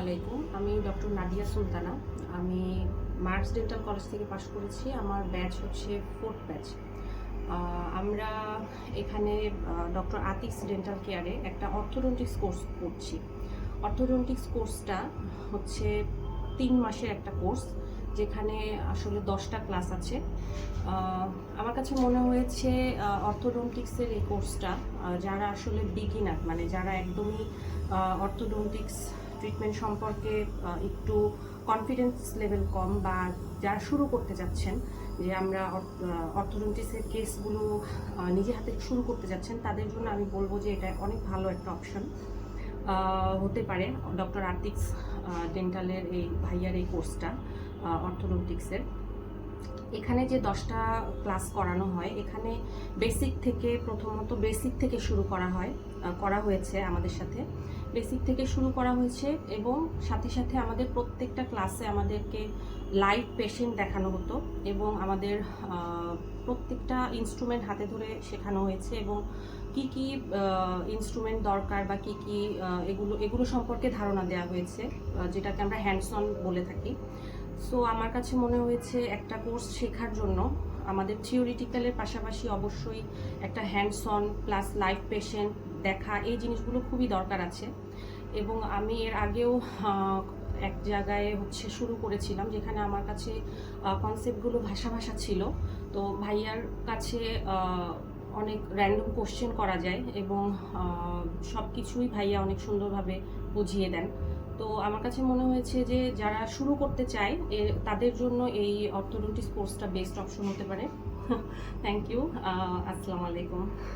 আলাইকুম। আমি ডক্টর নাদিয়া সুলতানা। আমি মার্কস ডেন্টাল কলেজ থেকে পাশ করেছি। আমার ব্যাচ হচ্ছে 4th ব্যাচ। আমরা এখানে ডক্টর আতিকস ডেন্টাল কেয়ারে একটা অর্থোডন্টিক্স কোর্স করছি। অর্থোডন্টিক্স কোর্সটা হচ্ছে 3 মাসের একটা কোর্স, যেখানে আসলে 10টা ক্লাস আছে। আমার কাছে মনে হয়েছে অর্থোডন্টিক্সের এই কোর্সটা যারা আসলে বিগিনার, মানে যারা একদমই অর্থোডন্টিক্স ট্রিটমেন্ট সম্পর্কে একটু কনফিডেন্স লেভেল কম, বা যারা শুরু করতে যাচ্ছেন যে আমরা অর্থোডন্টিক্সের কেসগুলো নিজে হাতে শুরু করতে যাচ্ছেন, তাদের জন্য আমি বলবো যে এটা অনেক ভালো একটা অপশন হতে পারে ডক্টর আতিকস ডেন্টালের এই ভাইয়ার এই কোর্সটা অর্থোডন্টিক্সের। এখানে যে 10টা ক্লাস করানো হয়, এখানে প্রথমত বেসিক থেকে শুরু করা হয়েছে আমাদের সাথে। বেসিক থেকে শুরু করা হয়েছে এবং সাথে সাথে আমাদের প্রত্যেকটা ক্লাসে আমাদেরকে লাইভ পেশেন্ট দেখানো হতো এবং আমাদের প্রত্যেকটা ইনস্ট্রুমেন্ট হাতে ধরে শেখানো হয়েছে এবং কি কি ইনস্ট্রুমেন্ট দরকার বা কি কি এগুলো সম্পর্কে ধারণা দেওয়া হয়েছে, যেটাকে আমরা হ্যান্ডস অন বলে থাকি। সো আমার কাছে মনে হয়েছে একটা কোর্স শেখার জন্য আমাদের থিওরিটিক্যালের পাশাপাশি অবশ্যই একটা hands on plus live patient দেখা, এই জিনিসগুলো খুবই দরকার আছে। এবং আমি এর আগেও এক জায়গায় শুরু করেছিলাম, যেখানে আমার কাছে কনসেপ্টগুলো ভাষা ছিল। তো ভাইয়ার কাছে অনেক র্যান্ডম কোশ্চেন করা যায় এবং সব কিছুই ভাইয়া অনেক সুন্দরভাবে বুঝিয়ে দেন। তো আমার কাছে মনে হয়েছে যে যারা শুরু করতে চায় তাদের জন্য এই অর্থোডন্টিক্স কোর্সটা বেস্ট অপশন হতে পারে। Thank you. আসসালামু আলাইকুম।